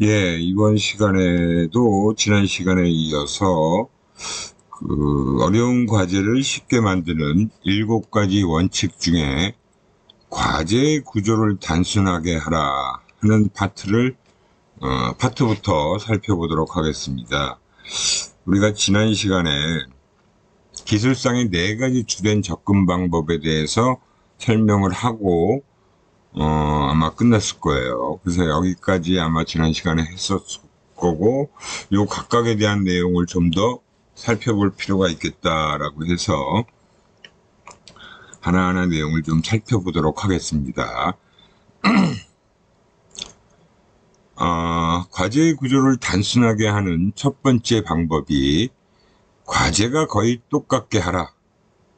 예, 이번 시간에도 지난 시간에 이어서 어려운 과제를 쉽게 만드는 7가지 원칙 중에 과제 구조를 단순하게 하라 하는 파트부터 살펴보도록 하겠습니다. 우리가 지난 시간에 기술상의 4가지 주된 접근 방법에 대해서 설명을 하고 아마 끝났을 거예요. 그래서 여기까지 아마 지난 시간에 했었을 거고, 요 각각에 대한 내용을 좀 더 살펴볼 필요가 있겠다라고 해서 하나하나 내용을 좀 살펴보도록 하겠습니다. 과제의 구조를 단순하게 하는 첫 번째 방법이 과제가 거의 똑같게 하라.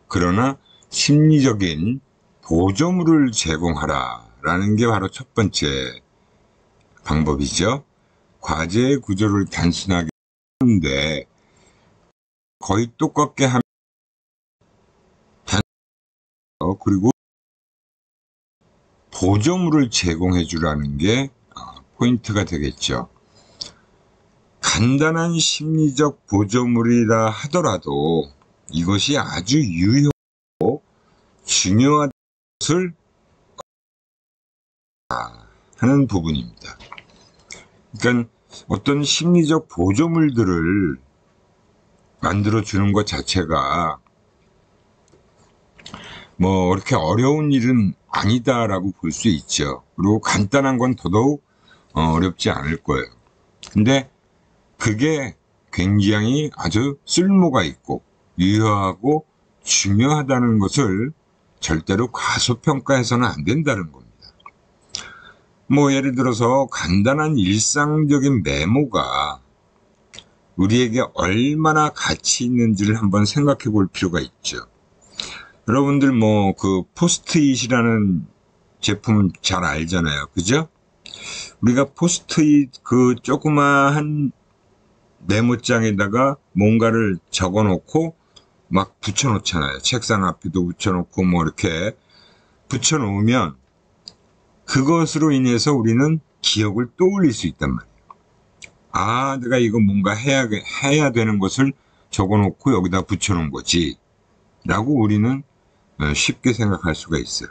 그러나 심리적인 보조물을 제공하라. 라는 게 바로 첫 번째 방법이죠. 과제의 구조를 단순하게 하는데 거의 똑같게 하면 그리고 보조물을 제공해 주라는 게 포인트가 되겠죠. 간단한 심리적 보조물이라 하더라도 이것이 아주 유효하고 중요한 것을 하는 부분입니다. 그러니까 어떤 심리적 보조물들을 만들어 주는 것 자체가 뭐 그렇게 어려운 일은 아니다라고 볼 수 있죠. 그리고 간단한 건 더더욱 어렵지 않을 거예요. 근데 그게 굉장히 아주 쓸모가 있고 유효하고 중요하다는 것을 절대로 과소평가해서는 안 된다는 겁니다. 뭐 예를 들어서 간단한 일상적인 메모가 우리에게 얼마나 가치 있는지를 한번 생각해 볼 필요가 있죠. 여러분들 뭐 그 포스트잇이라는 제품 잘 알잖아요. 그죠? 우리가 포스트잇 그 조그마한 메모장에다가 뭔가를 적어 놓고 막 붙여 놓잖아요. 책상 앞에도 붙여 놓고 뭐 이렇게 붙여 놓으면 그것으로 인해서 우리는 기억을 떠올릴 수 있단 말이에요. 아, 내가 이거 뭔가 해야 되는 것을 적어 놓고 여기다 붙여 놓은 거지. 라고 우리는 쉽게 생각할 수가 있어요.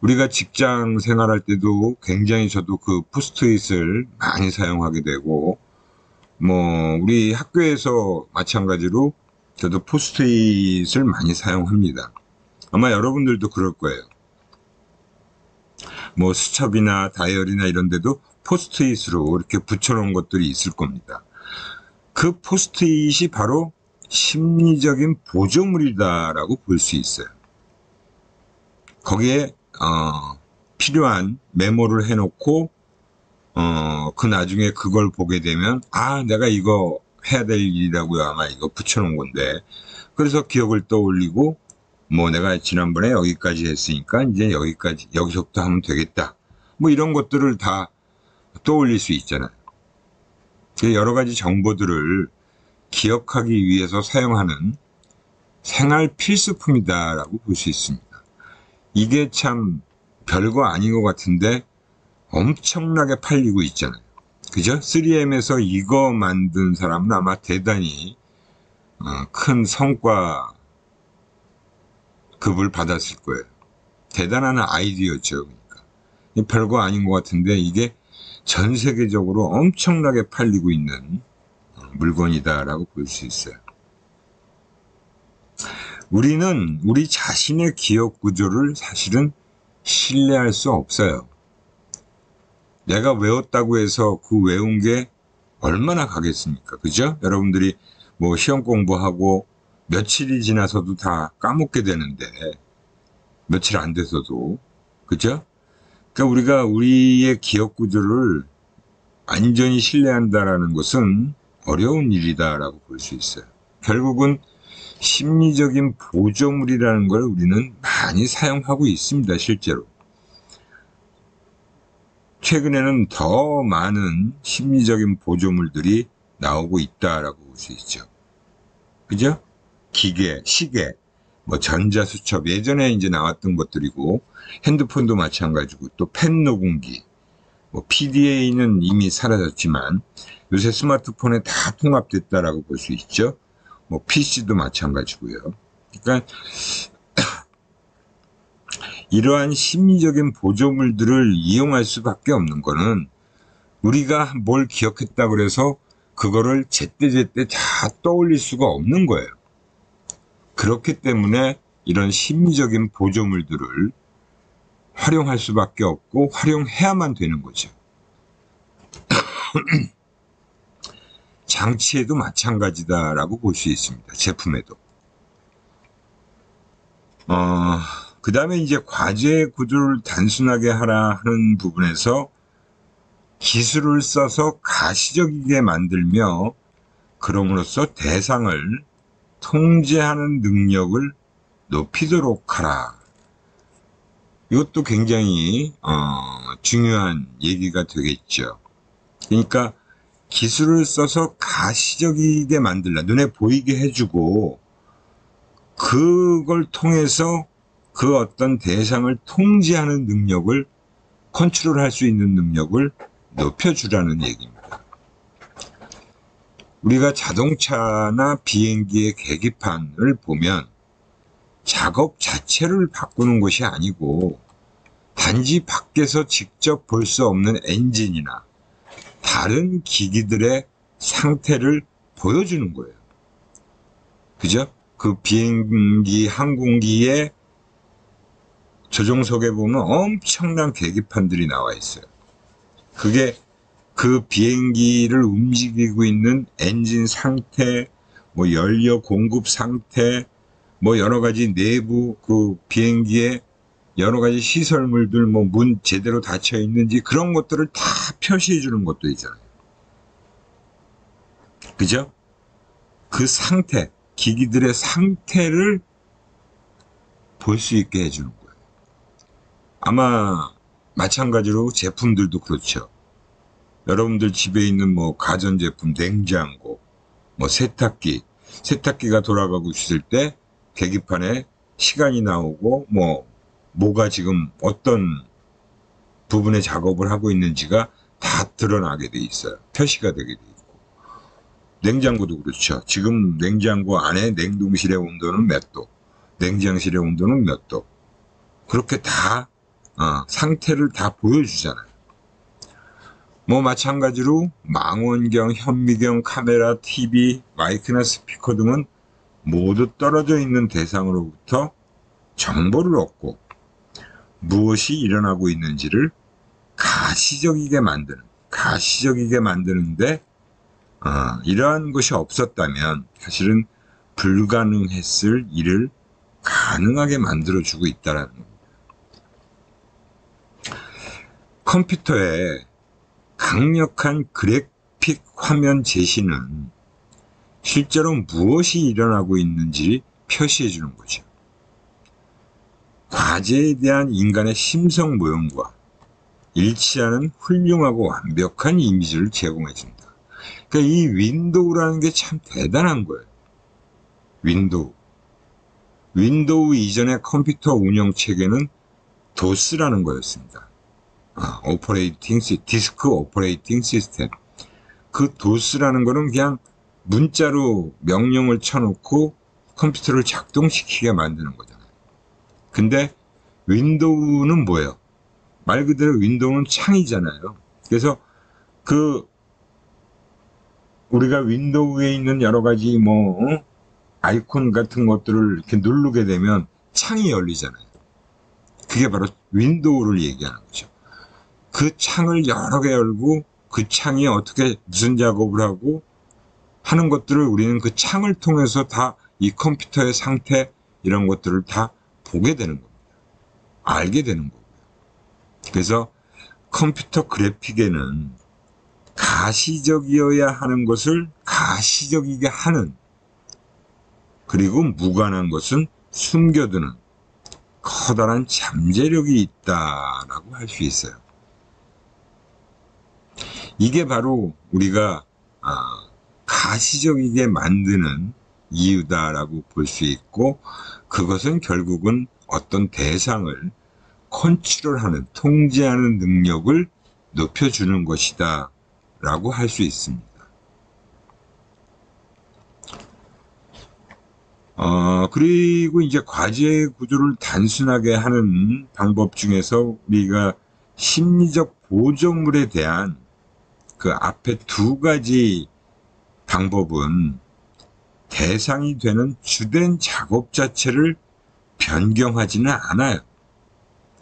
우리가 직장 생활할 때도 굉장히 저도 그 포스트잇을 많이 사용하게 되고, 뭐, 우리 학교에서 마찬가지로 저도 포스트잇을 많이 사용합니다. 아마 여러분들도 그럴 거예요. 뭐 수첩이나 다이어리나 이런 데도 포스트잇으로 이렇게 붙여놓은 것들이 있을 겁니다. 그 포스트잇이 바로 심리적인 보조물이다라고 볼 수 있어요. 거기에 필요한 메모를 해놓고 그 나중에 그걸 보게 되면 아, 내가 이거 해야 될 일이라고요. 아마 이거 붙여놓은 건데. 그래서 기억을 떠올리고 뭐 내가 지난번에 여기까지 했으니까 이제 여기서부터 하면 되겠다. 뭐 이런 것들을 다 떠올릴 수 있잖아요. 여러 가지 정보들을 기억하기 위해서 사용하는 생활 필수품이다라고 볼 수 있습니다. 이게 참 별거 아닌 것 같은데 엄청나게 팔리고 있잖아요. 그죠? 3M에서 이거 만든 사람은 아마 대단히 큰 성과 급을 받았을 거예요. 대단한 아이디어죠. 그러니까. 별거 아닌 것 같은데 이게 전 세계적으로 엄청나게 팔리고 있는 물건이다라고 볼 수 있어요. 우리는 우리 자신의 기억 구조를 사실은 신뢰할 수 없어요. 내가 외웠다고 해서 그 외운 게 얼마나 가겠습니까? 그죠? 여러분들이 뭐 시험 공부하고 며칠이 지나서도 다 까먹게 되는데 며칠 안 돼서도 그죠? 그러니까 우리가 우리의 기억 구조를 완전히 신뢰한다라는 것은 어려운 일이다라고 볼 수 있어요. 결국은 심리적인 보조물이라는 걸 우리는 많이 사용하고 있습니다. 실제로. 최근에는 더 많은 심리적인 보조물들이 나오고 있다라고 볼 수 있죠. 그죠? 기계, 시계, 뭐 전자수첩, 예전에 이제 나왔던 것들이고, 핸드폰도 마찬가지고, 또 펜 녹음기, 뭐 PDA는 이미 사라졌지만 요새 스마트폰에 다 통합됐다라고 볼 수 있죠. 뭐 PC도 마찬가지고요. 그러니까 이러한 심리적인 보조물들을 이용할 수밖에 없는 거는 우리가 뭘 기억했다 그래서 그거를 제때제때 다 떠올릴 수가 없는 거예요. 그렇기 때문에 이런 심리적인 보조물들을 활용할 수밖에 없고 활용해야만 되는 거죠. 장치에도 마찬가지다라고 볼 수 있습니다. 제품에도. 그 다음에 이제 과제의 구조를 단순하게 하라 하는 부분에서 기술을 써서 가시적이게 만들며 그럼으로써 대상을 통제하는 능력을 높이도록 하라. 이것도 굉장히 중요한 얘기가 되겠죠. 그러니까 기술을 써서 가시적이게 만들라. 눈에 보이게 해주고 그걸 통해서 그 어떤 대상을 통제하는 능력을 컨트롤할 수 있는 능력을 높여주라는 얘기입니다. 우리가 자동차나 비행기의 계기판을 보면 작업 자체를 바꾸는 것이 아니고 단지 밖에서 직접 볼 수 없는 엔진이나 다른 기기들의 상태를 보여주는 거예요. 그죠? 그 비행기, 항공기의 조종석에 보면 엄청난 계기판들이 나와 있어요. 그게 그 비행기를 움직이고 있는 엔진 상태, 뭐 연료 공급 상태, 뭐 여러 가지 내부 그 비행기의 여러 가지 시설물들, 뭐 문 제대로 닫혀 있는지 그런 것들을 다 표시해 주는 것도 있잖아요. 그죠? 그 상태, 기기들의 상태를 볼 수 있게 해주는 거예요. 아마 마찬가지로 제품들도 그렇죠. 여러분들 집에 있는 뭐 가전제품, 냉장고, 뭐 세탁기가 돌아가고 있을 때 계기판에 시간이 나오고 뭐가 지금 어떤 부분의 작업을 하고 있는지가 다 드러나게 돼 있어요. 표시가 되게 돼 있고. 냉장고도 그렇죠. 지금 냉장고 안에 냉동실의 온도는 몇 도, 냉장실의 온도는 몇 도. 그렇게 다 상태를 다 보여주잖아요. 뭐 마찬가지로 망원경, 현미경, 카메라, TV, 마이크나 스피커 등은 모두 떨어져 있는 대상으로부터 정보를 얻고 무엇이 일어나고 있는지를 가시적이게 만드는데 이러한 것이 없었다면 사실은 불가능했을 일을 가능하게 만들어주고 있다는 겁니다. 컴퓨터의 강력한 그래픽 화면 제시는 실제로 무엇이 일어나고 있는지 표시해 주는 거죠. 과제에 대한 인간의 심성 모형과 일치하는 훌륭하고 완벽한 이미지를 제공해 줍니다. 그러니까 이 윈도우라는 게 참 대단한 거예요. 윈도우 이전의 컴퓨터 운영 체계는 도스라는 거였습니다. 디스크 오퍼레이팅 시스템. 그 도스라는 거는 그냥 문자로 명령을 쳐놓고 컴퓨터를 작동시키게 만드는 거잖아요. 근데 윈도우는 뭐예요? 말 그대로 윈도우는 창이잖아요. 그래서 우리가 윈도우에 있는 여러 가지 아이콘 같은 것들을 이렇게 누르게 되면 창이 열리잖아요. 그게 바로 윈도우를 얘기하는 거죠. 그 창을 여러 개 열고 그 창이 어떻게 무슨 작업을 하고 하는 것들을 우리는 그 창을 통해서 다 이 컴퓨터의 상태 이런 것들을 다 보게 되는 겁니다. 알게 되는 거고요. 그래서 컴퓨터 그래픽에는 가시적이어야 하는 것을 가시적이게 하는, 그리고 무관한 것은 숨겨두는 커다란 잠재력이 있다라고 할 수 있어요. 이게 바로 우리가 가시적이게 만드는 이유다라고 볼 수 있고, 그것은 결국은 어떤 대상을 컨트롤하는, 통제하는 능력을 높여주는 것이다 라고 할 수 있습니다. 그리고 이제 과제 구조를 단순하게 하는 방법 중에서 우리가 심리적 보조물에 대한 그 앞에 두 가지 방법은 대상이 되는 주된 작업 자체를 변경하지는 않아요.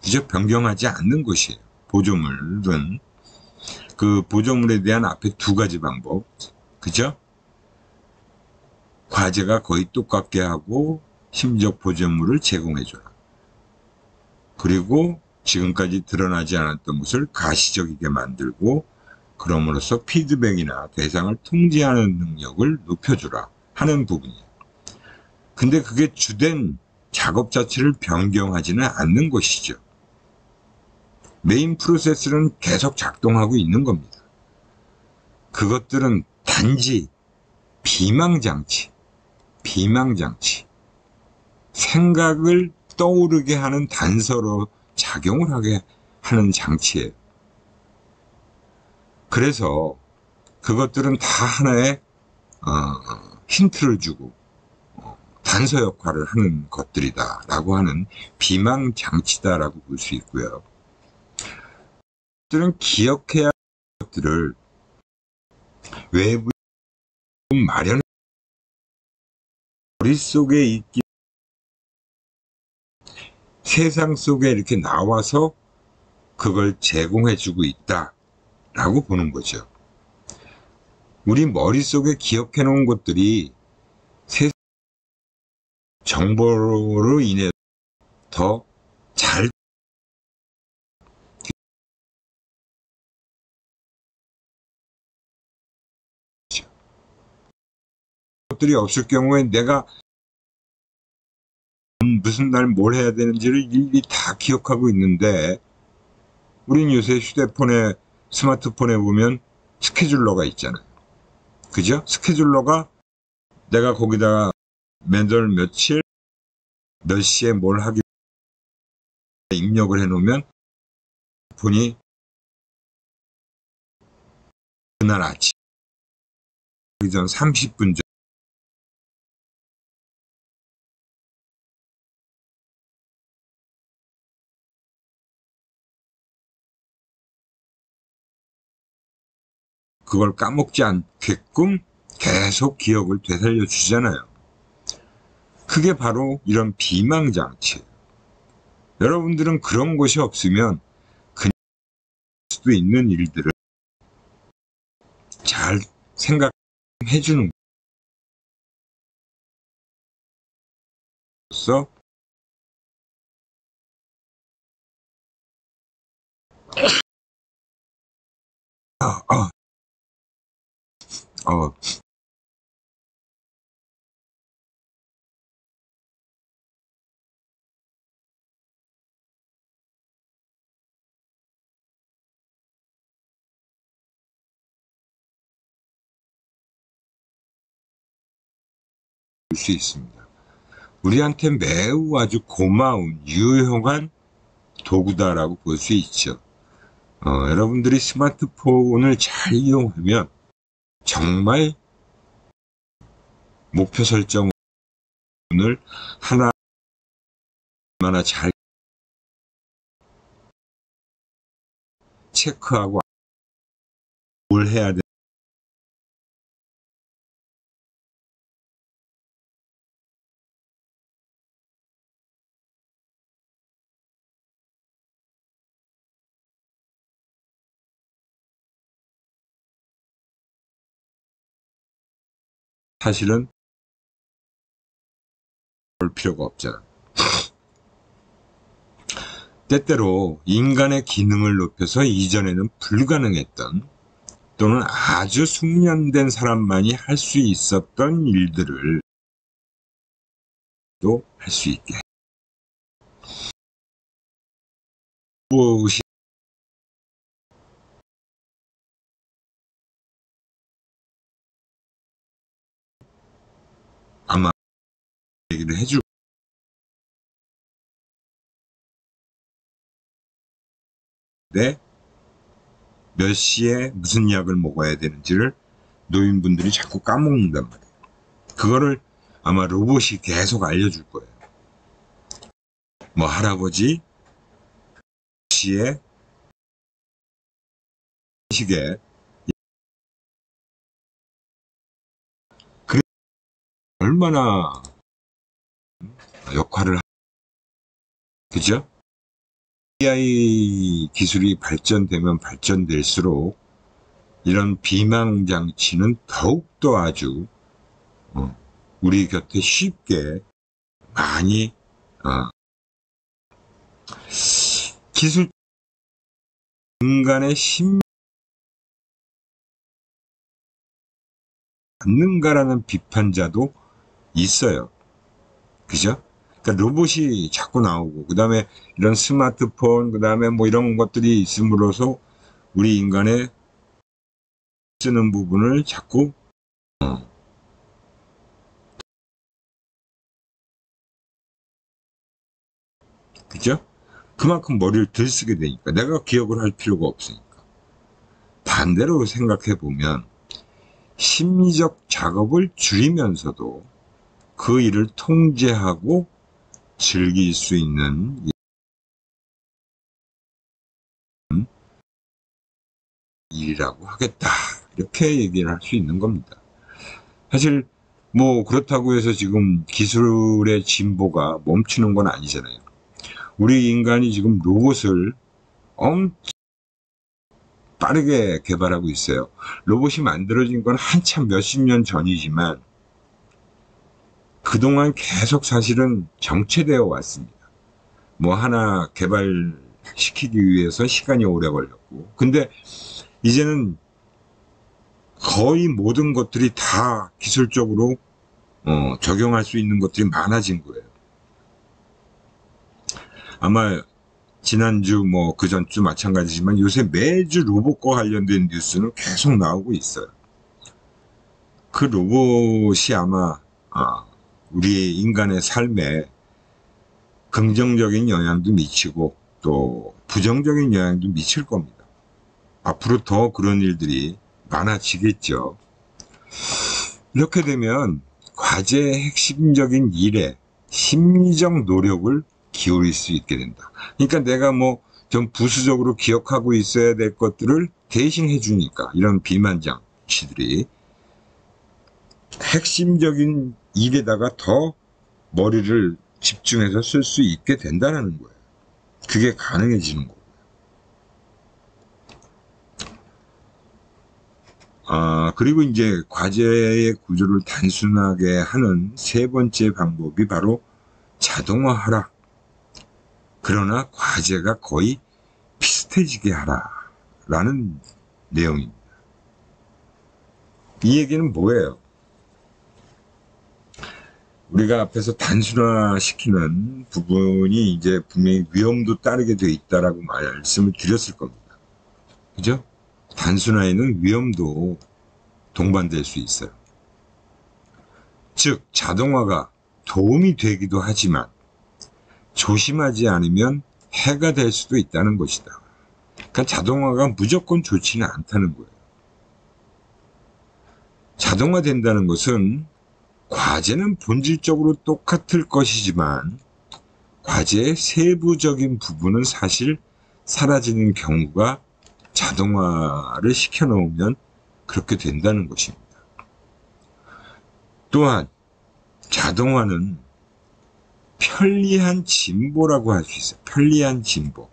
그죠? 변경하지 않는 것이에요. 보조물은. 그 보조물에 대한 앞에 두 가지 방법. 그죠? 과제가 거의 똑같게 하고 심리적 보조물을 제공해줘라. 그리고 지금까지 드러나지 않았던 것을 가시적이게 만들고 그럼으로써 피드백이나 대상을 통제하는 능력을 높여주라 하는 부분이에요. 근데 그게 주된 작업 자체를 변경하지는 않는 것이죠. 메인 프로세스는 계속 작동하고 있는 겁니다. 그것들은 단지 비망장치, 생각을 떠오르게 하는 단서로 작용을 하게 하는 장치예요. 그래서 그것들은 다 하나의 힌트를 주고 단서 역할을 하는 것들이다 라고 하는 비망장치다 라고 볼 수 있고요. 그것들은 기억해야 할 것들을 외부에 마련 머릿속에 있기 세상 속에 이렇게 나와서 그걸 제공해주고 있다 라고 보는 거죠. 우리 머릿속에 기억해 놓은 것들이 세상 정보로 인해 더 잘 것들이 없을 경우에 내가 무슨 날 뭘 해야 되는지를 일일이 다 기억하고 있는데 우린 요새 휴대폰에 스마트폰에 보면 스케줄러가 있잖아요. 그죠? 스케줄러가 내가 거기다가 매달 며칠 몇 시에 뭘 하기 입력을 해놓으면 폰이 그날 아침 하기 전 30분 전 그걸 까먹지 않게끔 계속 기억을 되살려 주잖아요. 그게 바로 이런 비망장치예요. 여러분들은 그런 것이 없으면 그냥 할 수도 있는 일들을 잘 생각해 주는 것으로서 어, 어, 어, 볼 수 있습니다. 우리한테 매우 아주 고마운 유용한 도구다라고 볼 수 있죠. 여러분들이 스마트폰을 잘 이용하면 정말 목표 설정을 하나하나 잘 체크하고 뭘 해야 돼. 사실은 볼 필요가 없잖아. 때때로 인간의 기능을 높여서 이전에는 불가능했던 또는 아주 숙련된 사람만이 할 수 있었던 일들을 또 할 수 있게 무엇이 아마 얘기를 해줄 때 몇 시에 무슨 약을 먹어야 되는지를 노인분들이 자꾸 까먹는단 말이에요. 그거를 아마 로봇이 계속 알려줄 거예요. 뭐 할아버지 시에 시계 그 얼마나 역할을 그죠? AI 기술이 발전되면 발전될수록 이런 비망 장치는 더욱더 아주 우리 곁에 쉽게 많이 기술 인간의 심 않는가라는 비판자도 있어요. 그죠? 그러니까 로봇이 자꾸 나오고, 그 다음에 이런 스마트폰, 그 다음에 뭐 이런 것들이 있음으로써 우리 인간의 쓰는 부분을 자꾸, 그죠? 그만큼 머리를 덜 쓰게 되니까. 내가 기억을 할 필요가 없으니까. 반대로 생각해 보면, 심리적 작업을 줄이면서도 그 일을 통제하고 즐길 수 있는 일이라고 하겠다. 이렇게 얘기를 할 수 있는 겁니다. 사실 뭐 그렇다고 해서 지금 기술의 진보가 멈추는 건 아니잖아요. 우리 인간이 지금 로봇을 엄청 빠르게 개발하고 있어요. 로봇이 만들어진 건 한참 몇십 년 전이지만 그동안 계속 사실은 정체되어 왔습니다. 뭐 하나 개발시키기 위해서 시간이 오래 걸렸고, 근데 이제는 거의 모든 것들이 다 기술적으로 적용할 수 있는 것들이 많아진 거예요. 아마 지난주 뭐 그 전주 마찬가지지만 요새 매주 로봇과 관련된 뉴스는 계속 나오고 있어요. 그 로봇이 아마 우리 인간의 삶에 긍정적인 영향도 미치고 또 부정적인 영향도 미칠 겁니다. 앞으로 더 그런 일들이 많아지겠죠. 이렇게 되면 과제의 핵심적인 일에 심리적 노력을 기울일 수 있게 된다. 그러니까 내가 뭐 좀 부수적으로 기억하고 있어야 될 것들을 대신 해주니까 이런 비만장치들이 핵심적인 일에다가 더 머리를 집중해서 쓸 수 있게 된다는 거예요. 그게 가능해지는 거예요. 그리고 이제 과제의 구조를 단순하게 하는 세 번째 방법이 바로 자동화하라. 그러나 과제가 거의 비슷해지게 하라. 라는 내용입니다. 이 얘기는 뭐예요? 우리가 앞에서 단순화시키는 부분이 이제 분명히 위험도 따르게 되어 있다라고 말씀을 드렸을 겁니다. 그죠? 단순화에는 위험도 동반될 수 있어요. 즉, 자동화가 도움이 되기도 하지만 조심하지 않으면 해가 될 수도 있다는 것이다. 그러니까 자동화가 무조건 좋지는 않다는 거예요. 자동화된다는 것은 과제는 본질적으로 똑같을 것이지만 과제의 세부적인 부분은 사실 사라지는 경우가 자동화를 시켜놓으면 그렇게 된다는 것입니다. 또한 자동화는 편리한 진보라고 할 수 있어요. 편리한 진보.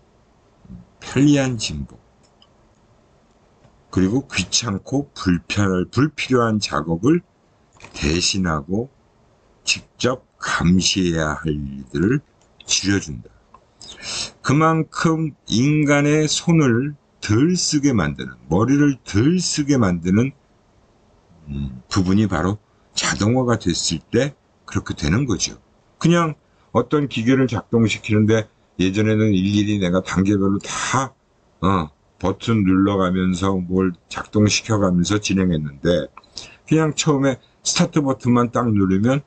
그리고 귀찮고 불필요한 작업을 대신하고 직접 감시해야 할 일들을 줄여준다. 그만큼 인간의 손을 덜 쓰게 만드는, 머리를 덜 쓰게 만드는 부분이 바로 자동화가 됐을 때 그렇게 되는 거죠. 그냥 어떤 기계를 작동시키는데 예전에는 일일이 내가 단계별로 다 버튼 눌러가면서 뭘 작동시켜가면서 진행했는데 그냥 처음에 스타트 버튼만 딱 누르면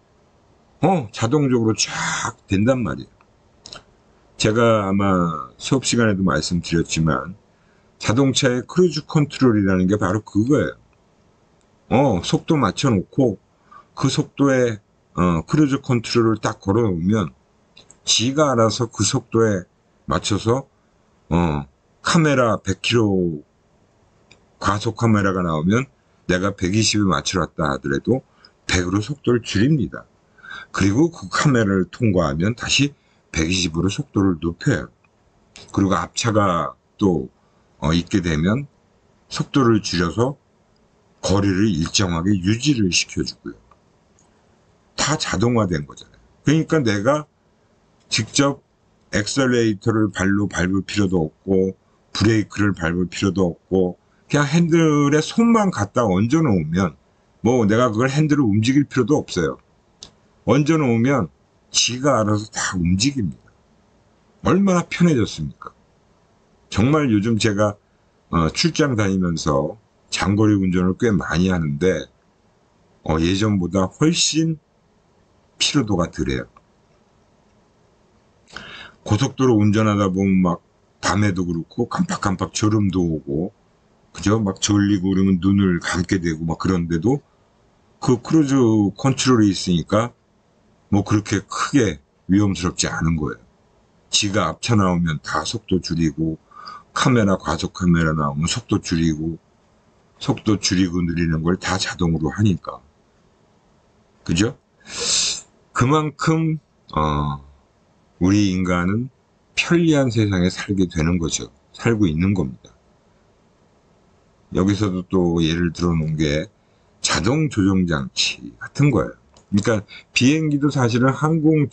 자동적으로 쫙 된단 말이에요. 제가 아마 수업 시간에도 말씀드렸지만 자동차의 크루즈 컨트롤이라는 게 바로 그거예요. 속도 맞춰놓고 그 속도에 크루즈 컨트롤을 딱 걸어놓으면 지가 알아서 그 속도에 맞춰서 카메라 100km 과속 카메라가 나오면 내가 120에 맞춰놨다 하더라도 100으로 속도를 줄입니다. 그리고 그 카메라를 통과하면 다시 120으로 속도를 높여요. 그리고 앞차가 또 있게 되면 속도를 줄여서 거리를 일정하게 유지를 시켜주고요. 다 자동화된 거잖아요. 그러니까 내가 직접 엑셀레이터를 발로 밟을 필요도 없고 브레이크를 밟을 필요도 없고 그냥 핸들에 손만 갖다 얹어 놓으면 뭐 내가 그걸 핸들을 움직일 필요도 없어요. 얹어 놓으면 지가 알아서 다 움직입니다. 얼마나 편해졌습니까? 정말 요즘 제가 출장 다니면서 장거리 운전을 꽤 많이 하는데 예전보다 훨씬 피로도가 덜해요. 고속도로 운전하다 보면 막 밤에도 그렇고 깜빡깜빡 졸음도 오고 그죠? 막 졸리고 그러면 눈을 감게 되고 막 그런데도 그 크루즈 컨트롤이 있으니까 뭐 그렇게 크게 위험스럽지 않은 거예요. 지가 앞차 나오면 다 속도 줄이고 카메라 과속 카메라 나오면 속도 줄이고 느리는 걸 다 자동으로 하니까 그죠? 그만큼 우리 인간은 편리한 세상에 살게 되는 거죠. 살고 있는 겁니다. 여기서도 또 예를 들어 놓은 게 자동 조종 장치 같은 거예요. 그러니까 비행기도 사실은 항공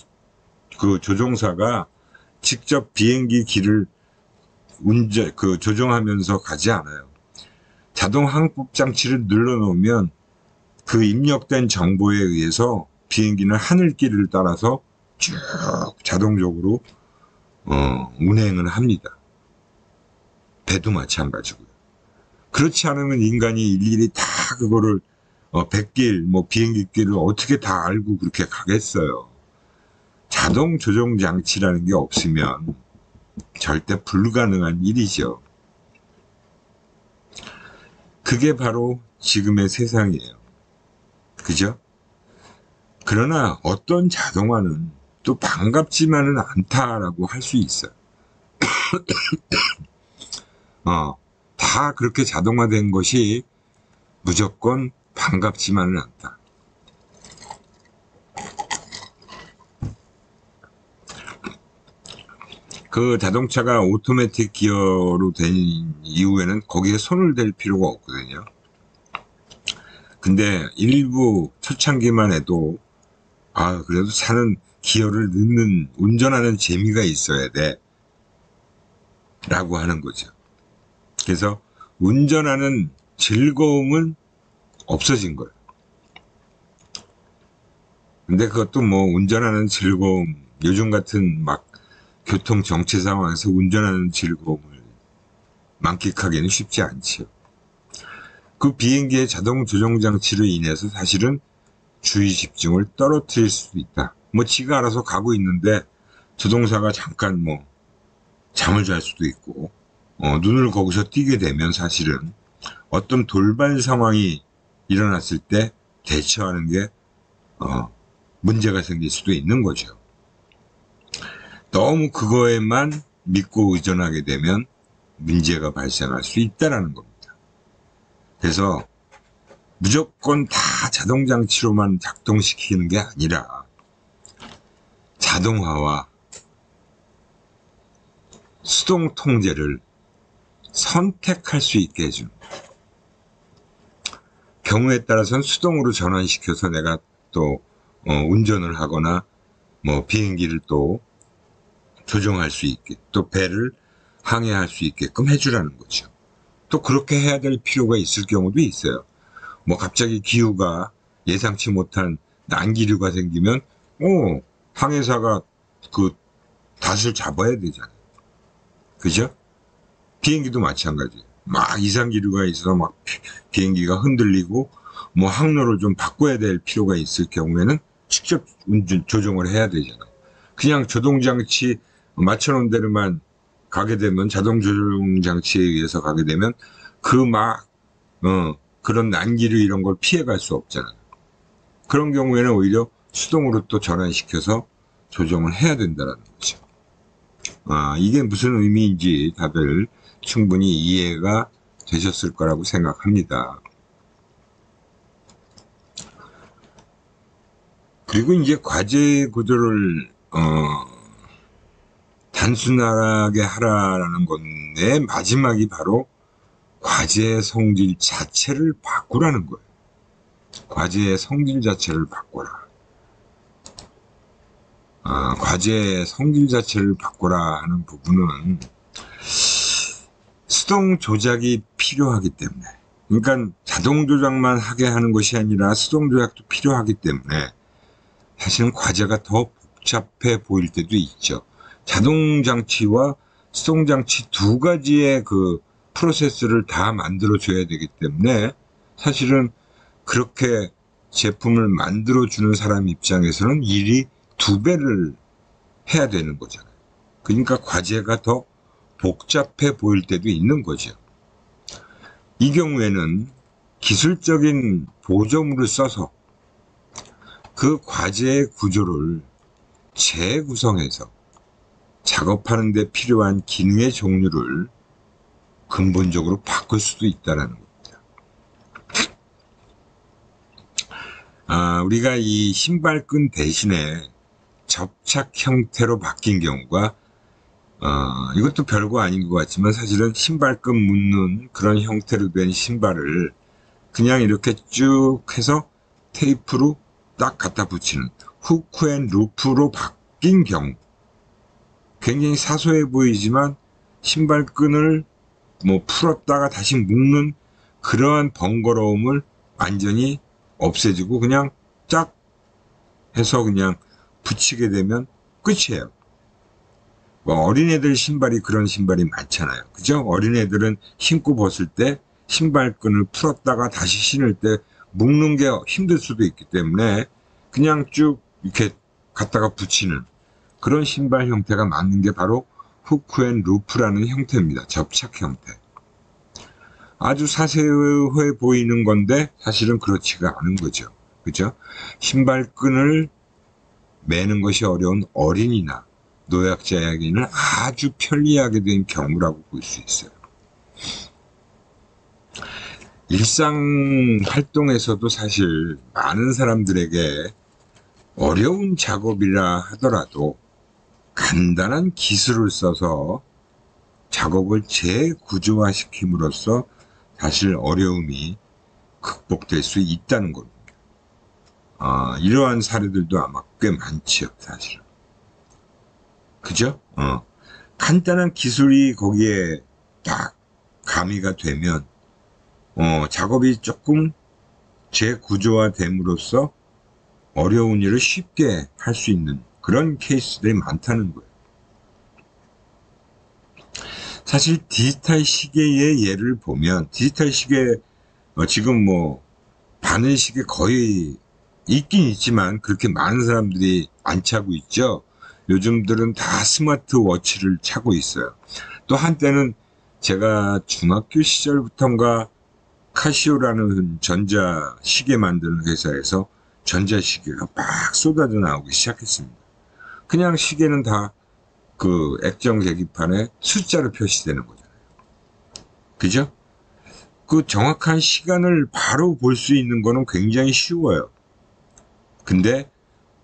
그 조종사가 직접 비행기 길을 조종하면서 가지 않아요. 자동 항법 장치를 눌러 놓으면 그 입력된 정보에 의해서 비행기는 하늘길을 따라서 쭉 자동적으로 운행을 합니다. 배도 마찬가지고요. 그렇지 않으면 인간이 일일이 다 그거를 백길, 비행기 길을 어떻게 다 알고 그렇게 가겠어요. 자동 조종 장치라는 게 없으면 절대 불가능한 일이죠. 그게 바로 지금의 세상이에요. 그죠? 그러나 어떤 자동화는 또 반갑지만은 않다라고 할 수 있어요. 다 그렇게 자동화된 것이 무조건 반갑지만은 않다. 그 자동차가 오토매틱 기어로 된 이후에는 거기에 손을 댈 필요가 없거든요. 근데 일부 초창기만 해도 그래도 차는 기어를 넣는 운전하는 재미가 있어야 돼 라고 하는 거죠. 그래서 운전하는 즐거움은 없어진 거예요. 근데 그것도 운전하는 즐거움, 요즘 같은 막 교통 정체 상황에서 운전하는 즐거움을 만끽하기는 쉽지 않죠. 그 비행기의 자동 조종 장치로 인해서 사실은 주의 집중을 떨어뜨릴 수도 있다. 지가 알아서 가고 있는데 조종사가 잠깐 잠을 잘 수도 있고 눈을 거기서 띄게 되면 사실은 어떤 돌발 상황이 일어났을 때 대처하는 게 문제가 생길 수도 있는 거죠. 너무 그거에만 믿고 의존하게 되면 문제가 발생할 수 있다는 겁니다. 그래서 무조건 다 자동장치로만 작동시키는 게 아니라 자동화와 수동 통제를 선택할 수 있게 해주는 경우에 따라서는 수동으로 전환시켜서 내가 또 운전을 하거나 비행기를 또 조종할 수 있게 또 배를 항해할 수 있게끔 해주라는 거죠. 또 그렇게 해야 될 필요가 있을 경우도 있어요. 갑자기 기후가 예상치 못한 난기류가 생기면 항해사가 그 닷을 잡아야 되잖아요. 그죠? 비행기도 마찬가지예요. 막 이상기류가 있어서 막 비행기가 흔들리고 항로를 좀 바꿔야 될 필요가 있을 경우에는 직접 운전 조종을 해야 되잖아요. 그냥 조종장치 맞춰놓은 대로만 가게 되면, 자동 조종 장치에 의해서 가게 되면 그런 난기류 이런 걸 피해갈 수 없잖아요. 그런 경우에는 오히려 수동으로 또 전환시켜서 조정을 해야 된다는 거죠. 이게 무슨 의미인지 다들 충분히 이해가 되셨을 거라고 생각합니다. 그리고 이제 과제 구조를 단순하게 하라라는 건데, 마지막이 바로 과제의 성질 자체를 바꾸라는 거예요. 과제의 성질 자체를 바꿔라. 과제의 성질 자체를 바꿔라 하는 부분은 수동 조작이 필요하기 때문에, 그러니까 자동 조작만 하게 하는 것이 아니라 수동 조작도 필요하기 때문에 사실은 과제가 더 복잡해 보일 때도 있죠. 자동 장치와 수동 장치 두 가지의 그 프로세스를 다 만들어 줘야 되기 때문에 사실은 그렇게 제품을 만들어 주는 사람 입장에서는 일이 2배를 해야 되는 거잖아요. 그러니까 과제가 더 복잡해 보일 때도 있는 거죠. 이 경우에는 기술적인 보조물을 써서 그 과제의 구조를 재구성해서 작업하는 데 필요한 기능의 종류를 근본적으로 바꿀 수도 있다는 겁니다. 우리가 이 신발끈 대신에 접착 형태로 바뀐 경우가 이것도 별거 아닌 것 같지만 사실은 신발끈 묶는 그런 형태로 된 신발을 그냥 이렇게 쭉 해서 테이프로 딱 갖다 붙이는 후크 앤 루프로 바뀐 경우, 굉장히 사소해 보이지만 신발끈을 풀었다가 다시 묶는 그러한 번거로움을 완전히 없애주고 그냥 쫙 해서 그냥 붙이게 되면 끝이에요. 어린애들 신발이 그런 신발이 많잖아요. 그죠? 어린애들은 신고 벗을 때 신발끈을 풀었다가 다시 신을 때 묶는 게 힘들 수도 있기 때문에 그냥 쭉 이렇게 갖다가 붙이는 그런 신발 형태가 맞는 게 바로 후크 앤 루프라는 형태입니다. 접착 형태. 아주 사소해 보이는 건데 사실은 그렇지가 않은 거죠. 그죠? 신발끈을 매는 것이 어려운 어린이나 노약자에게는 아주 편리하게 된 경우라고 볼 수 있어요. 일상 활동에서도 사실 많은 사람들에게 어려운 작업이라 하더라도 간단한 기술을 써서 작업을 재구조화시킴으로써 사실 어려움이 극복될 수 있다는 겁니다. 이러한 사례들도 아마 꽤 많죠, 사실은. 그죠? 간단한 기술이 거기에 딱 가미가 되면 작업이 조금 재구조화됨으로써 어려운 일을 쉽게 할 수 있는 그런 케이스들이 많다는 거예요. 사실 디지털 시계의 예를 보면 디지털 시계 지금 바늘 시계 거의 있긴 있지만 그렇게 많은 사람들이 안 차고 있죠. 요즘들은 다 스마트워치를 차고 있어요. 또 한때는 제가 중학교 시절부터인가 카시오라는 전자시계 만드는 회사에서 전자시계가 막 쏟아져 나오기 시작했습니다. 그냥 시계는 다 그 액정 계기판에 숫자로 표시되는 거잖아요. 그죠? 그 정확한 시간을 바로 볼 수 있는 거는 굉장히 쉬워요. 근데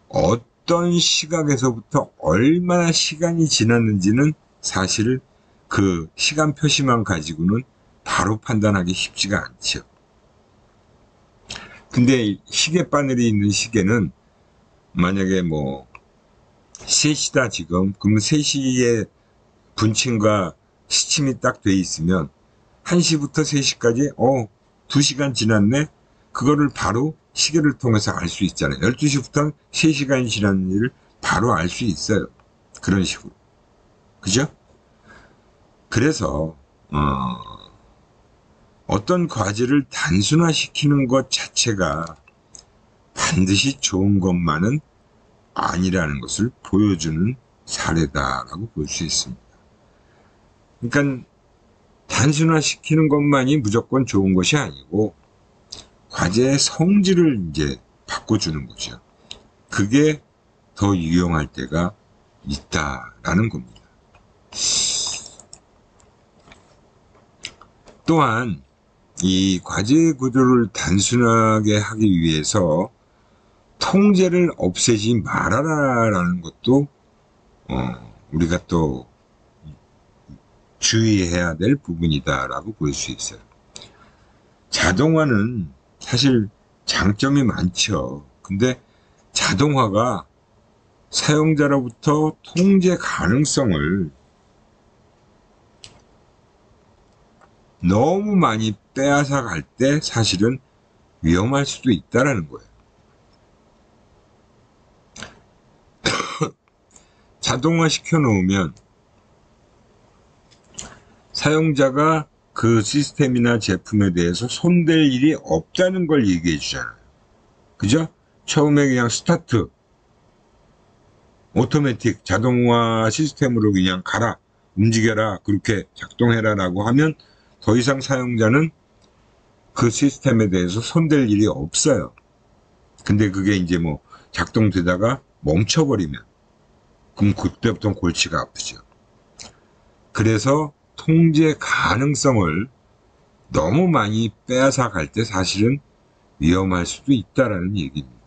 어떤 시각에서부터 얼마나 시간이 지났는지는 사실 그 시간 표시만 가지고는 바로 판단하기 쉽지가 않죠. 근데 시계 바늘이 있는 시계는 만약에 3시다 지금, 그러면 3시에 분침과 시침이 딱 돼 있으면 1시부터 3시까지 2시간 지났네? 그거를 바로 시계를 통해서 알 수 있잖아요. 12시부터 3시간이 지난 일을 바로 알 수 있어요. 그런 식으로. 그죠? 그래서 어떤 과제를 단순화시키는 것 자체가 반드시 좋은 것만은 아니라는 것을 보여주는 사례다라고 볼 수 있습니다. 그러니까 단순화시키는 것만이 무조건 좋은 것이 아니고 과제의 성질을 이제 바꿔주는 거죠. 그게 더 유용할 때가 있다라는 겁니다. 또한 이 과제 구조를 단순하게 하기 위해서 통제를 없애지 말아라라는 것도 우리가 또 주의해야 될 부분이다라고 볼 수 있어요. 자동화는 사실 장점이 많죠. 근데 자동화가 사용자로부터 통제 가능성을 너무 많이 빼앗아 갈 때 사실은 위험할 수도 있다라는 거예요. 자동화 시켜 놓으면 사용자가 그 시스템이나 제품에 대해서 손댈 일이 없다는 걸 얘기해 주잖아요. 그죠? 처음에 그냥 스타트, 오토매틱, 자동화 시스템으로 그냥 가라, 움직여라, 그렇게 작동해라 라고 하면 더 이상 사용자는 그 시스템에 대해서 손댈 일이 없어요. 근데 그게 이제 뭐 작동되다가 멈춰버리면 그럼 그때부터 골치가 아프죠. 그래서 통제 가능성을 너무 많이 빼앗아 갈 때 사실은 위험할 수도 있다라는 얘기입니다.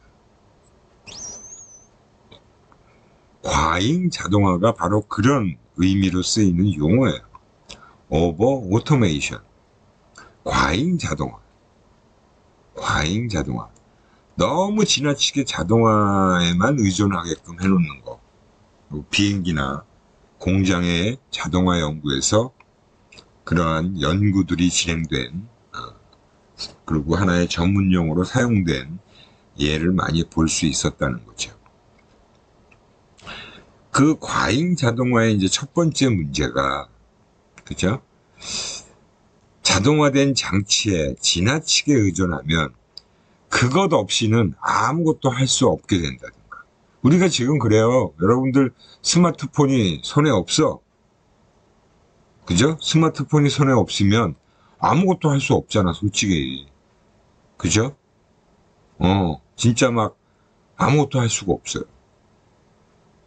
과잉 자동화가 바로 그런 의미로 쓰이는 용어예요. 오버 오토메이션. 과잉 자동화. 과잉 자동화. 너무 지나치게 자동화에만 의존하게끔 해놓는 거. 비행기나 공장의 자동화 연구에서 그러한 연구들이 진행된 그리고 하나의 전문용어로 사용된 예를 많이 볼 수 있었다는 거죠. 그 과잉 자동화의 이제 첫 번째 문제가, 그죠? 자동화된 장치에 지나치게 의존하면 그것 없이는 아무것도 할 수 없게 된다든가. 우리가 지금 그래요. 여러분들 스마트폰이 손에 없어. 그죠? 스마트폰이 손에 없으면 아무것도 할 수 없잖아, 솔직히. 그죠? 진짜 막 아무것도 할 수가 없어요.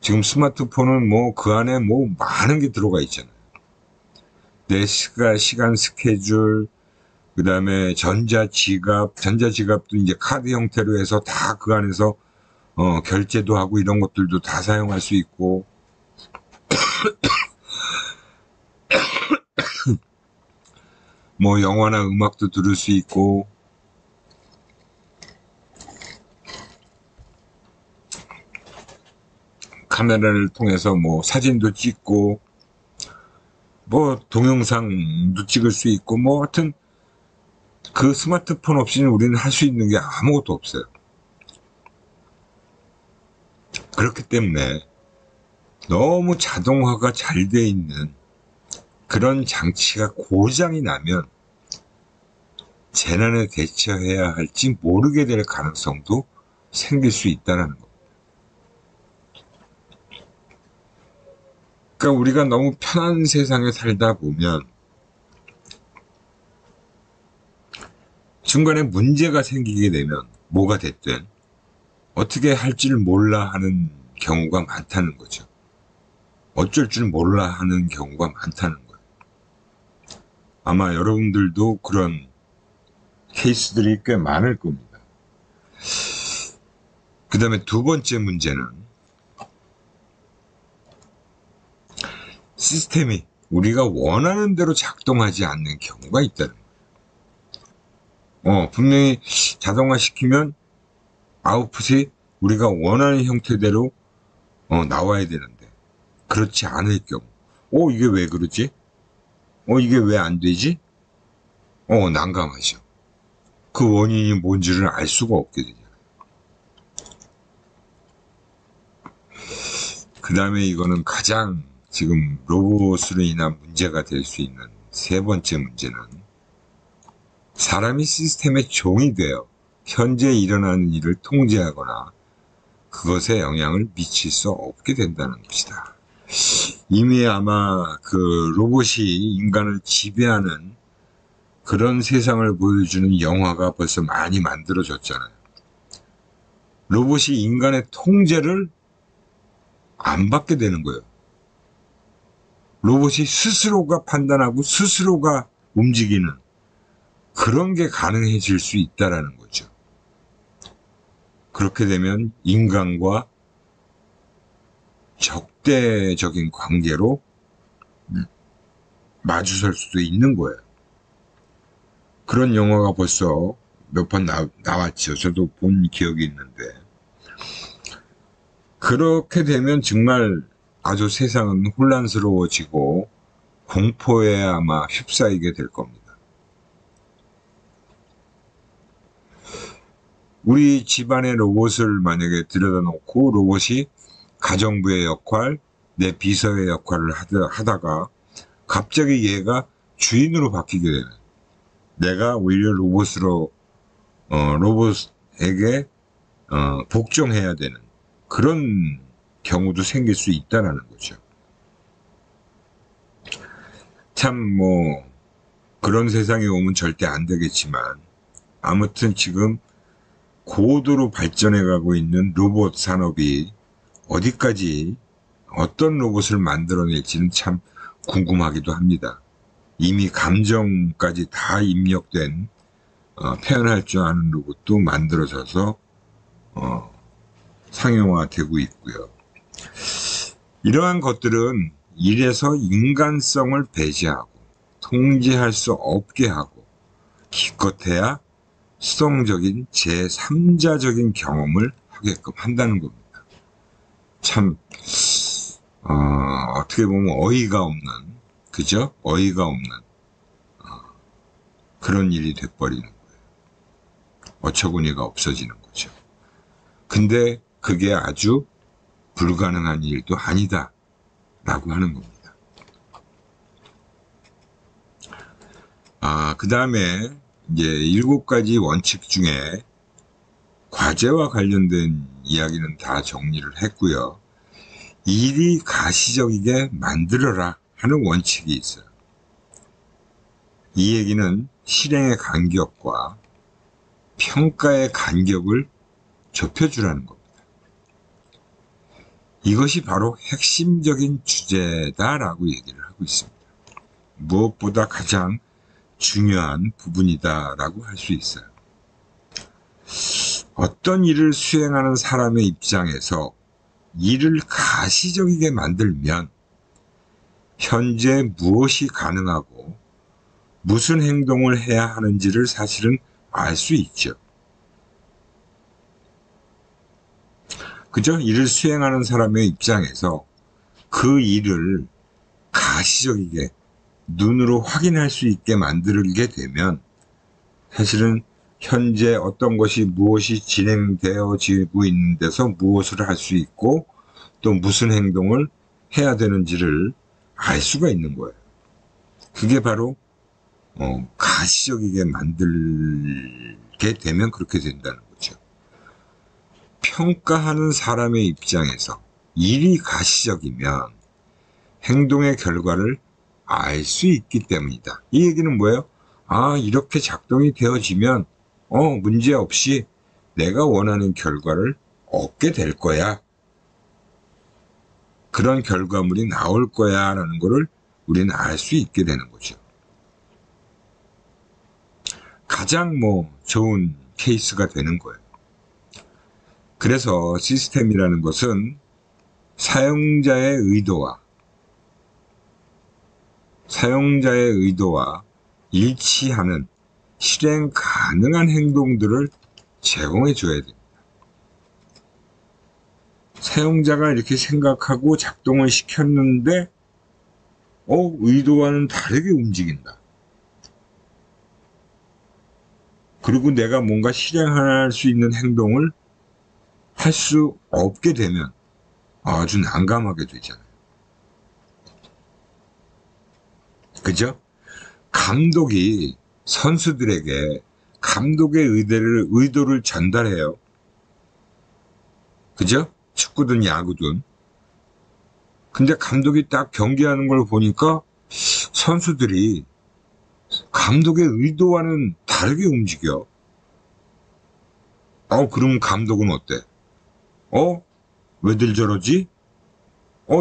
지금 스마트폰은 뭐 그 안에 뭐 많은 게 들어가 있잖아요. 내 시간 스케줄, 그 다음에 전자지갑도 이제 카드 형태로 해서 다 그 안에서 결제도 하고 이런 것들도 다 사용할 수 있고, 뭐 영화나 음악도 들을 수 있고, 카메라를 통해서 뭐 사진도 찍고, 뭐 동영상도 찍을 수 있고, 뭐 하여튼 그 스마트폰 없이는 우리는 할 수 있는 게 아무것도 없어요. 그렇기 때문에 너무 자동화가 잘 돼 있는 그런 장치가 고장이 나면 재난에 대처해야 할지 모르게 될 가능성도 생길 수 있다는 겁니다. 그러니까 우리가 너무 편한 세상에 살다 보면 중간에 문제가 생기게 되면 뭐가 됐든 어떻게 할 줄 몰라 하는 경우가 많다는 거죠. 어쩔 줄 몰라 하는 경우가 많다는 거예요. 아마 여러분들도 그런 케이스들이 꽤 많을 겁니다. 그 다음에 두 번째 문제는 시스템이 우리가 원하는 대로 작동하지 않는 경우가 있다는 거예요. 분명히 자동화 시키면 아웃풋이 우리가 원하는 형태대로 나와야 되는데 그렇지 않을 경우, 이게 왜 그러지? 이게 왜 안 되지? 난감하죠. 그 원인이 뭔지를 알 수가 없게 되잖아요. 그 다음에 이거는 가장 지금 로봇으로 인한 문제가 될 수 있는 세 번째 문제는 사람이 시스템의 종이 되어 현재 일어나는 일을 통제하거나 그것에 영향을 미칠 수 없게 된다는 것이다. 이미 아마 그 로봇이 인간을 지배하는 그런 세상을 보여주는 영화가 벌써 많이 만들어졌잖아요. 로봇이 인간의 통제를 안 받게 되는 거예요. 로봇이 스스로가 판단하고 스스로가 움직이는 그런 게 가능해질 수 있다라는 거죠. 그렇게 되면 인간과 적대적인 관계로 마주설 수도 있는 거예요. 그런 영화가 벌써 몇 번 나왔죠. 저도 본 기억이 있는데. 그렇게 되면 정말 아주 세상은 혼란스러워지고 공포에 아마 휩싸이게 될 겁니다. 우리 집안의 로봇을 만약에 들여다놓고 로봇이 가정부의 역할, 내 비서의 역할을 하다가 갑자기 얘가 주인으로 바뀌게 되는, 내가 오히려 로봇에게 복종해야 되는 그런 경우도 생길 수 있다는 거죠. 참 그런 세상이 오면 절대 안 되겠지만 아무튼 지금 고도로 발전해 가고 있는 로봇 산업이 어디까지 어떤 로봇을 만들어낼지는 참 궁금하기도 합니다. 이미 감정까지 다 입력된 표현할 줄 아는 로봇도 만들어져서 상용화되고 있고요. 이러한 것들은 이래서 인간성을 배제하고 통제할 수 없게 하고 기껏해야 수동적인 제3자적인 경험을 하게끔 한다는 겁니다. 참 어떻게 보면 어이가 없는, 그죠? 어이가 없는 그런 일이 돼버리는 거예요. 어처구니가 없어지는 거죠. 근데 그게 아주 불가능한 일도 아니다 라고 하는 겁니다. 그 다음에 이제 7가지 원칙 중에 과제와 관련된 이야기는 다 정리를 했고요. 일이 가시적이게 만들어라 하는 원칙이 있어요. 이 얘기는 실행의 간격과 평가의 간격을 좁혀주라는 겁니다. 이것이 바로 핵심적인 주제다라고 얘기를 하고 있습니다. 무엇보다 가장 중요한 부분이다라고 할 수 있어요. 어떤 일을 수행하는 사람의 입장에서 일을 가시적이게 만들면 현재 무엇이 가능하고 무슨 행동을 해야 하는지를 사실은 알 수 있죠. 그죠? 일을 수행하는 사람의 입장에서 그 일을 가시적이게 눈으로 확인할 수 있게 만들게 되면 사실은 현재 어떤 것이 무엇이 진행되어지고 있는 데서 무엇을 할 수 있고 또 무슨 행동을 해야 되는지를 알 수가 있는 거예요. 그게 바로 가시적이게 만들게 되면 그렇게 된다는 거죠. 평가하는 사람의 입장에서 일이 가시적이면 행동의 결과를 알 수 있기 때문이다. 이 얘기는 뭐예요? 이렇게 작동이 되어지면 문제없이 내가 원하는 결과를 얻게 될 거야. 그런 결과물이 나올 거야 라는 거를 우리는 알 수 있게 되는 거죠. 가장 좋은 케이스가 되는 거예요. 그래서 시스템이라는 것은 사용자의 의도와 일치하는 실행 가능한 행동들을 제공해 줘야 됩니다. 사용자가 이렇게 생각하고 작동을 시켰는데 의도와는 다르게 움직인다. 그리고 내가 뭔가 실행할 수 있는 행동을 할 수 없게 되면 아주 난감하게 되잖아요. 그죠? 감독이 선수들에게 감독의 의도를 전달해요. 그죠? 축구든 야구든. 근데 감독이 딱 경기하는 걸 보니까 선수들이 감독의 의도와는 다르게 움직여. 그럼 감독은 어때? 왜들 저러지?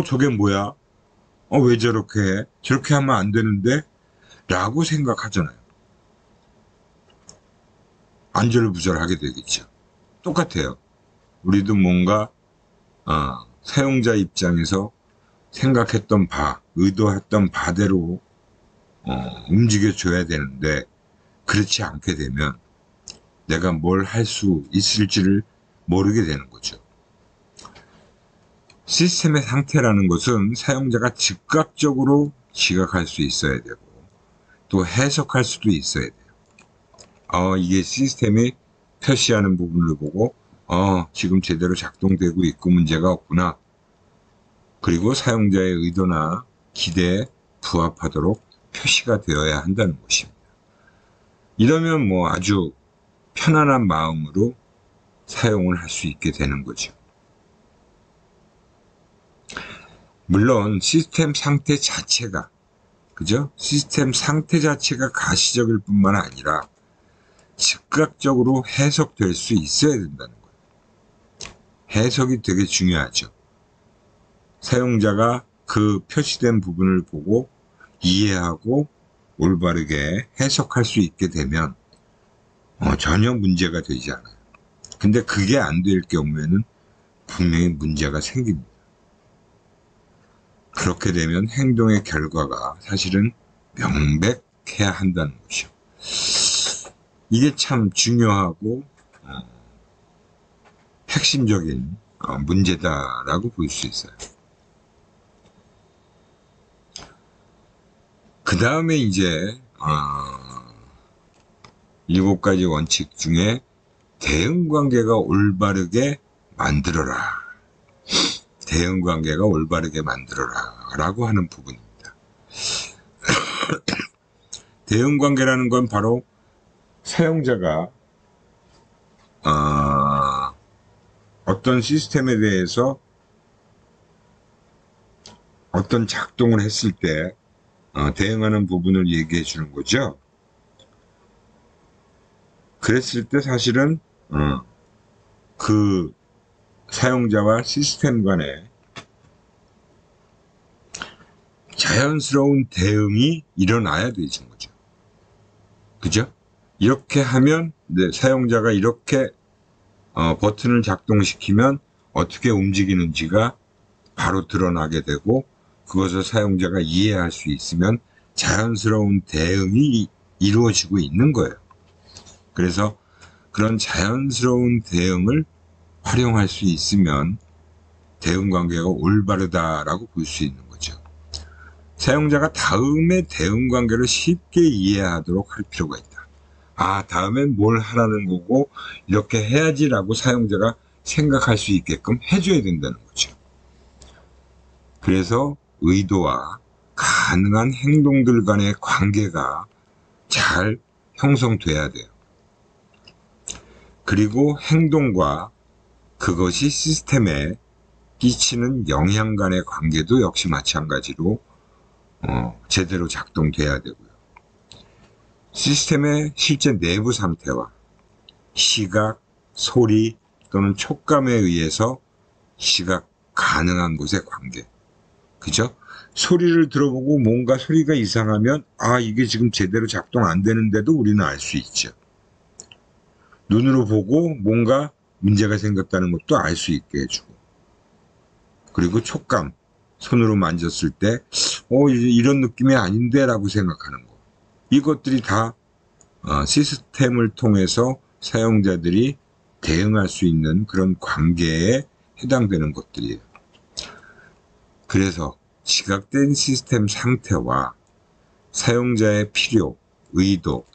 저게 뭐야? 왜 저렇게 해? 저렇게 하면 안 되는데? 라고 생각하잖아요. 안절부절하게 되겠죠. 똑같아요. 우리도 뭔가 사용자 입장에서 생각했던 의도했던 바대로 움직여줘야 되는데 그렇지 않게 되면 내가 뭘 할 수 있을지를 모르게 되는 거죠. 시스템의 상태라는 것은 사용자가 즉각적으로 지각할 수 있어야 되고 또 해석할 수도 있어야 돼요. 이게 시스템이 표시하는 부분을 보고 지금 제대로 작동되고 있고 문제가 없구나. 그리고 사용자의 의도나 기대에 부합하도록 표시가 되어야 한다는 것입니다. 이러면 뭐 아주 편안한 마음으로 사용을 할 수 있게 되는 거죠. 물론 시스템 상태 자체가 그죠? 시스템 상태 자체가 가시적일 뿐만 아니라 즉각적으로 해석될 수 있어야 된다는 거예요. 해석이 되게 중요하죠. 사용자가 그 표시된 부분을 보고 이해하고 올바르게 해석할 수 있게 되면 전혀 문제가 되지 않아요. 근데 그게 안 될 경우에는 분명히 문제가 생깁니다. 그렇게 되면 행동의 결과가 사실은 명백해야 한다는 것이죠. 이게 참 중요하고 핵심적인 문제다라고 볼 수 있어요. 그 다음에 이제 7가지 원칙 중에 대응관계가 올바르게 만들어라. 대응관계가 올바르게 만들어라 라고 하는 부분입니다. 대응관계라는 건 바로 사용자가 어떤 시스템에 대해서 어떤 작동을 했을 때 대응하는 부분을 얘기해 주는 거죠. 그랬을 때 사실은 그 사용자와 시스템 간에 자연스러운 대응이 일어나야 되는 거죠. 그죠? 이렇게 하면 사용자가 이렇게 버튼을 작동시키면 어떻게 움직이는지가 바로 드러나게 되고 그것을 사용자가 이해할 수 있으면 자연스러운 대응이 이루어지고 있는 거예요. 그래서 그런 자연스러운 대응을 활용할 수 있으면 대응관계가 올바르다라고 볼 수 있는 거죠. 사용자가 다음에 대응관계를 쉽게 이해하도록 할 필요가 있다. 다음엔 뭘 하라는 거고 이렇게 해야지라고 사용자가 생각할 수 있게끔 해줘야 된다는 거죠. 그래서 의도와 가능한 행동들 간의 관계가 잘 형성돼야 돼요. 그리고 행동과 그것이 시스템에 끼치는 영향 간의 관계도 역시 마찬가지로 제대로 작동돼야 되고요. 시스템의 실제 내부 상태와 시각, 소리 또는 촉감에 의해서 시각 가능한 곳의 관계. 그죠? 소리를 들어보고 뭔가 소리가 이상하면 이게 지금 제대로 작동 안 되는데도 우리는 알 수 있죠. 눈으로 보고 뭔가 문제가 생겼다는 것도 알 수 있게 해주고 그리고 촉감, 손으로 만졌을 때 이런 느낌이 아닌데 라고 생각하는 거. 이것들이 다 시스템을 통해서 사용자들이 대응할 수 있는 그런 관계에 해당되는 것들이에요. 그래서 지각된 시스템 상태와 사용자의 필요, 의도,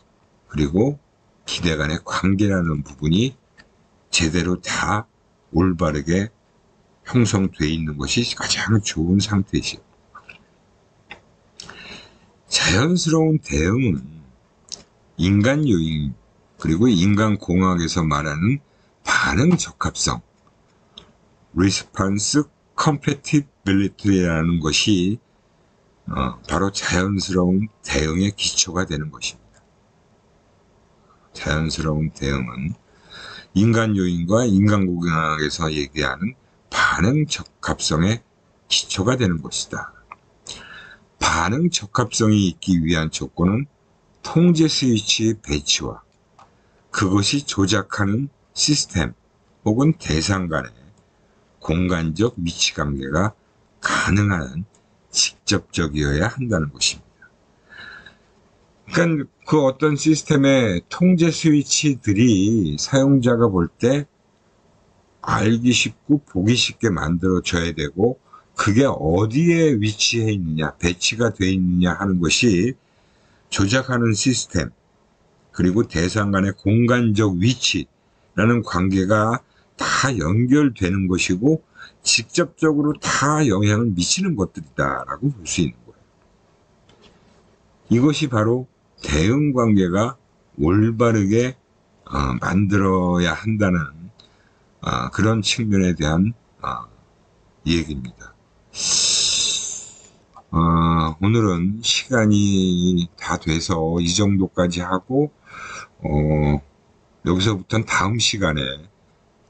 그리고 기대 간의 관계라는 부분이 제대로 다 올바르게 형성되어 있는 것이 가장 좋은 상태이죠. 자연스러운 대응은 인간 요인 그리고 인간 공학에서 말하는 반응 적합성, Response Compatibility adaptability라는 것이 바로 자연스러운 대응의 기초가 되는 것입니다. 자연스러운 대응은 인간 요인과 인간공학에서 얘기하는 반응 적합성의 기초가 되는 것이다. 반응 적합성이 있기 위한 조건은 통제 스위치 배치와 그것이 조작하는 시스템 혹은 대상 간의 공간적 위치 관계가 가능한 직접적이어야 한다는 것입니다. 그러니까 그 어떤 시스템의 통제 스위치들이 사용자가 볼 때 알기 쉽고 보기 쉽게 만들어져야 되고 그게 어디에 위치해 있느냐, 배치가 되어 있느냐 하는 것이 조작하는 시스템 그리고 대상 간의 공간적 위치라는 관계가 다 연결되는 것이고 직접적으로 다 영향을 미치는 것들이다라고 볼 수 있는 거예요. 이것이 바로 대응 관계가 올바르게 만들어야 한다는 그런 측면에 대한 얘기입니다. 오늘은 시간이 다 돼서 이 정도까지 하고 여기서부터는 다음 시간에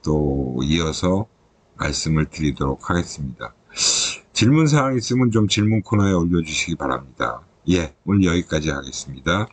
또 이어서 말씀을 드리도록 하겠습니다. 질문사항 있으면 좀 질문 코너에 올려주시기 바랍니다. 예, 오늘 여기까지 하겠습니다.